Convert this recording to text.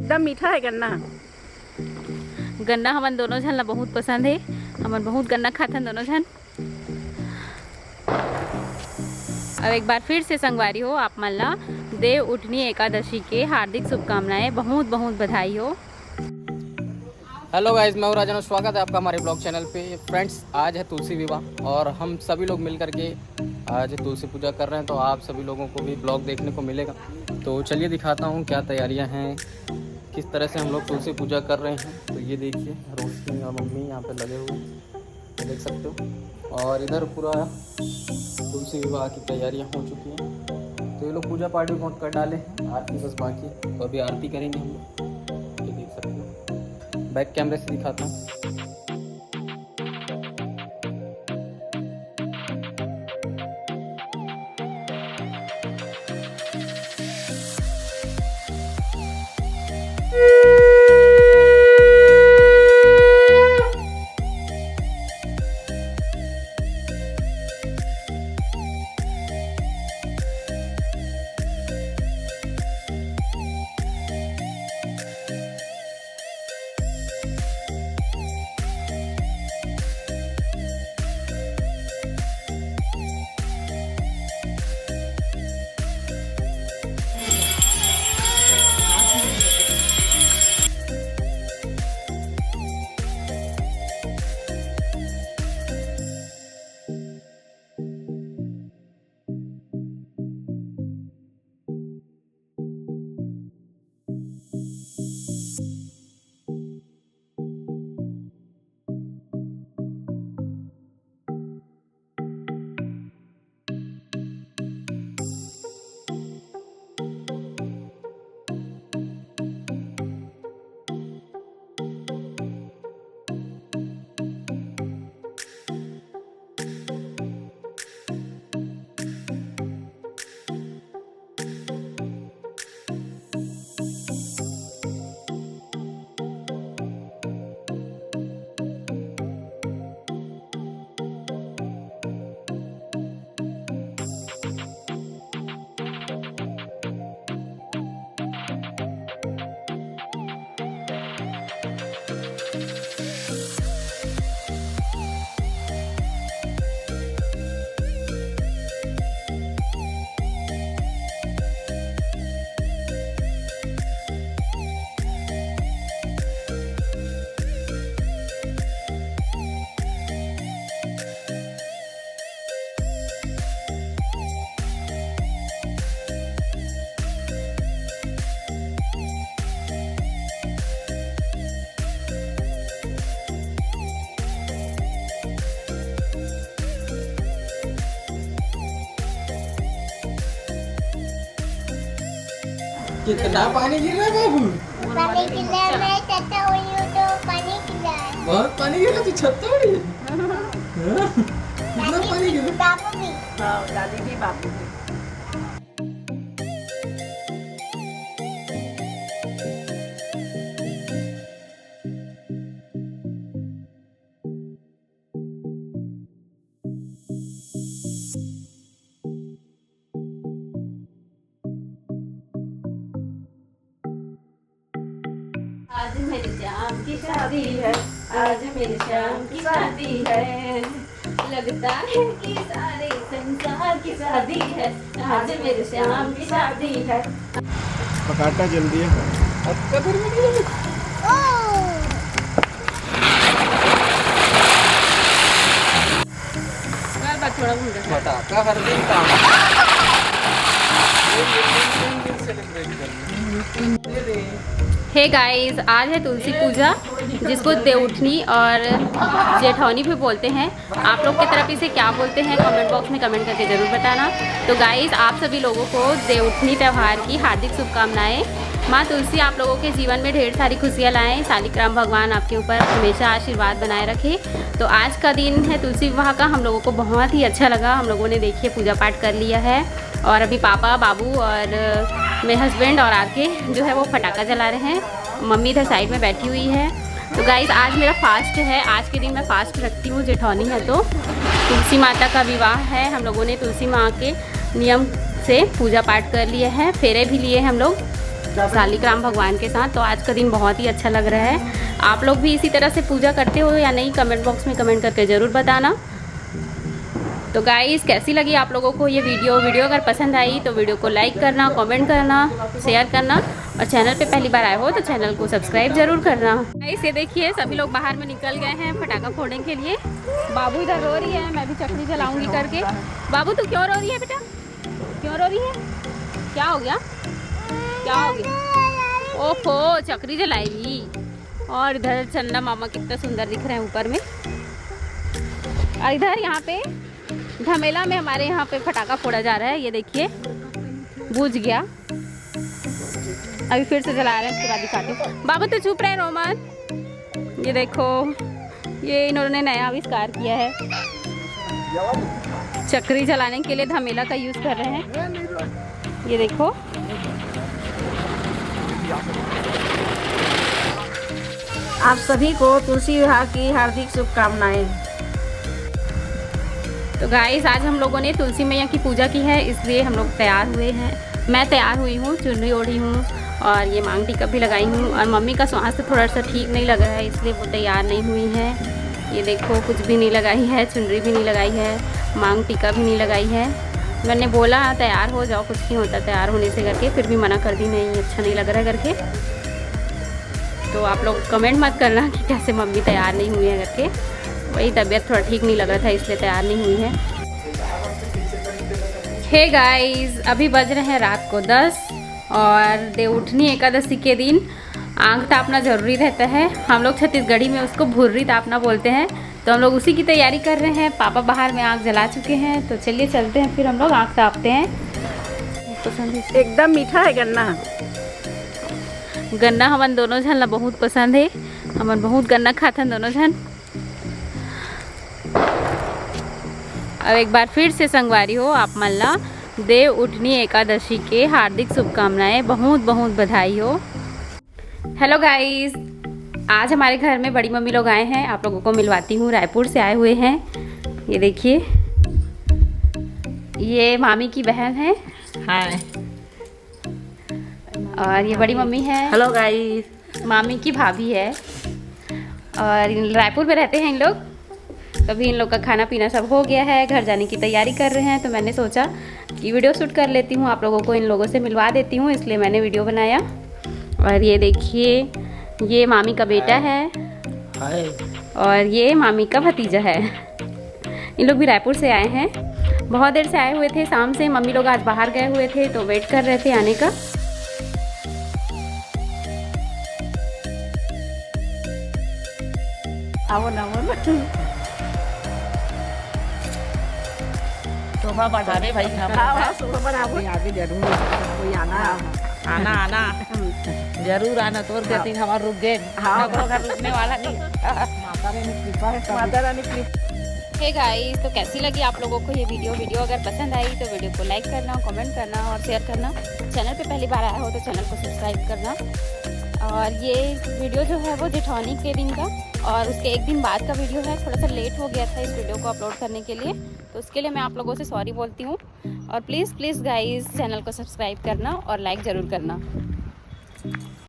एकदम मीठा है गन्ना। गन्ना हमन दोनों झन ला बहुत पसंद है। हमन बहुत गन्ना खाथन दोनों झन। अब एक बार फिर से संगवारी हो आप मन ला देव उठनी एकादशी के हार्दिक शुभकामनाएं, बहुत बहुत बधाई हो। हेलो गाइस, मैं हूं राजन और स्वागत है आपका हमारे ब्लॉग चैनल पे। फ्रेंड्स, आज है तुलसी विवाह और हम सभी लोग मिल करके आज तुलसी पूजा कर रहे हैं, तो आप सभी लोगों को भी ब्लॉग देखने को मिलेगा। तो चलिए दिखाता हूं क्या तैयारियां हैं, किस तरह से हम लोग तुलसी पूजा कर रहे हैं। तो ये देखिए, रोशनी और मम्मी यहाँ पे लगे हुए हैं, देख सकते हो। और इधर पूरा तुलसी विवाह की तैयारियाँ हो चुकी हैं। तो ये लोग पूजा पाठ भी बहुत कर डाले हैं, आरती बस बाकी, तो अभी आरती करेंगे हम लोग। ये देख सकते हो, बैक कैमरे से दिखाता हूँ। कितना पानी गिर रहा है बाबू? पानी गिरा, मैं छत्ता हुई हूँ तो पानी गिरा है। बहुत पानी गिर रहा, तू छत तोड़ी? कितना पानी गिर रहा? बाबू भी। हाँ, दादी भी बापू भी। आज मेरी श्याम की शादी है, आज मेरी श्याम की शादी है, लगता है कि सारे संसार की शादी है, आज मेरे श्याम की शादी है। पकाटा जल्दी है। थोड़ा भूल रहा पटाखा हर दिन काम हे गाइस, आज है तुलसी पूजा, जिसको देवउठनी और जेठौनी भी बोलते हैं। आप लोग की तरफ इसे क्या बोलते हैं कमेंट बॉक्स में कमेंट करके ज़रूर बताना। तो गाइस, आप सभी लोगों को देवउठनी त्यौहार की हार्दिक शुभकामनाएं। माँ तुलसी आप लोगों के जीवन में ढेर सारी खुशियाँ लाएँ। शालिग्राम भगवान आपके ऊपर हमेशा आशीर्वाद बनाए रखे। तो आज का दिन है तुलसी विवाह का, हम लोगों को बहुत ही अच्छा लगा। हम लोगों ने देखिए पूजा पाठ कर लिया है और अभी पापा, बाबू और मेरे हस्बैंड और आके जो है वो पटाखा जला रहे हैं। मम्मी इधर साइड में बैठी हुई है। तो गाइस, आज मेरा फास्ट है। आज के दिन मैं फास्ट रखती हूँ। जेठौनी है तो तुलसी माता का विवाह है। हम लोगों ने तुलसी माँ के नियम से पूजा पाठ कर लिए हैं, फेरे भी लिए हम लोग। शालिग्राम भगवान के साथ। तो आज का दिन बहुत ही अच्छा लग रहा है। आप लोग भी इसी तरह से पूजा करते हो या नहीं, कमेंट बॉक्स में कमेंट करके ज़रूर बताना। तो गाइस कैसी लगी आप लोगों को ये वीडियो अगर पसंद आई तो वीडियो को लाइक करना, कमेंट करना, शेयर करना और चैनल पे पहली बार आए हो तो चैनल को सब्सक्राइब जरूर करना। गाइस ये देखिए सभी लोग बाहर में निकल गए हैं पटाखा फोड़ने के लिए। बाबू इधर रो रही है, मैं भी चकरी जलाऊंगी करके। बाबू तू क्यों रो रही है बेटा, क्यों रो रही है? क्या हो गया, क्या हो गया? ओहो चकरी जलाएगी। और इधर चंदा मामा कितना सुंदर दिख रहे हैं ऊपर में। और इधर यहाँ पे धमेला में हमारे यहाँ पे पटाखा फोड़ा जा रहा है। ये देखिए बुझ गया, अभी फिर से जला रहे हैं, उसके बाद दिखाते हैं। बाबू तो चुप रहे रोमन। ये देखो ये इन्होंने नया आविष्कार किया है, चक्री जलाने के लिए धमेला का यूज़ कर रहे हैं। ये देखो आप सभी को तुलसी विवाह की हार्दिक शुभकामनाएं। तो गाइस आज हम लोगों ने तुलसी मैया की पूजा की है, इसलिए हम लोग तैयार हुए हैं। मैं तैयार हुई हूँ, चुनरी ओढ़ी हूँ और ये मांग टीका भी लगाई हूँ। और मम्मी का स्वास्थ्य थोड़ा सा ठीक नहीं लग रहा है, इसलिए वो तैयार नहीं हुई है। ये देखो कुछ भी नहीं लगाई है, चुनरी भी नहीं लगाई है, मांग टीका भी नहीं लगाई है। मैंने बोला तैयार हो जाओ, कुछ नहीं होता तैयार होने से करके, फिर भी मना कर दी, नहीं अच्छा नहीं लग रहा है करके। तो आप लोग कमेंट मत करना कि कैसे मम्मी तैयार नहीं हुई है करके, वही तबीयत थोड़ा ठीक नहीं लग रहा था इसलिए तैयार नहीं हुई है। हे गाइस अभी बज रहे हैं रात को 10 और देवउठनी एकादशी के दिन आग तापना ज़रूरी रहता है। हम लोग छत्तीसगढ़ी में उसको भुर्री तापना बोलते हैं। तो हम लोग उसी की तैयारी कर रहे हैं। पापा बाहर में आग जला चुके हैं, तो चलिए चलते हैं फिर हम लोग आग तापते हैं। पसंद है एकदम मीठा है गन्ना। गन्ना हमन दोनों झन ला बहुत पसंद है, हमन बहुत गन्ना खाते हैं दोनों झन। अब एक बार फिर से संगवारी हो आप मन ला देव उठनी एकादशी के हार्दिक शुभकामनाएं, बहुत बहुत बधाई हो। हेलो गाइस आज हमारे घर में बड़ी मम्मी लोग आए हैं, आप लोगों को मिलवाती हूँ। रायपुर से आए हुए हैं। ये देखिए ये मामी की बहन है, हाय। और ये बड़ी मम्मी है, हेलो गाइस। मामी की भाभी है और रायपुर में रहते हैं इन लोग। तभी इन लोग का खाना पीना सब हो गया है, घर जाने की तैयारी कर रहे हैं। तो मैंने सोचा कि वीडियो शूट कर लेती हूँ, आप लोगों को इन लोगों से मिलवा देती हूँ, इसलिए मैंने वीडियो बनाया। और ये देखिए ये मामी का बेटा है और ये मामी का भतीजा है। इन लोग भी रायपुर से आए हैं, बहुत देर से आए हुए थे, शाम से। मम्मी लोग आज बाहर गए हुए थे तो वेट कर रहे थे आने का। आओ ना शोभा बढ़ा दे भाई। कोई आना आना जरूर आना, तोर के दिन हमारा रुक गए, घर रुकने वाला नहीं। माता रानी कृपा। हे गाइस तो कैसी लगी आप लोगों को ये वीडियो अगर पसंद आई तो वीडियो को लाइक करना, कमेंट करना और शेयर करना। चैनल पे पहली बार आया हो तो चैनल को सब्सक्राइब करना। और ये वीडियो जो है वो जेठौनी के दिन का और उसके एक दिन बाद का वीडियो है। थोड़ा सा लेट हो गया था इस वीडियो को अपलोड करने के लिए, तो उसके लिए मैं आप लोगों से सॉरी बोलती हूँ। और प्लीज़ गाइस चैनल को सब्सक्राइब करना और लाइक ज़रूर करना।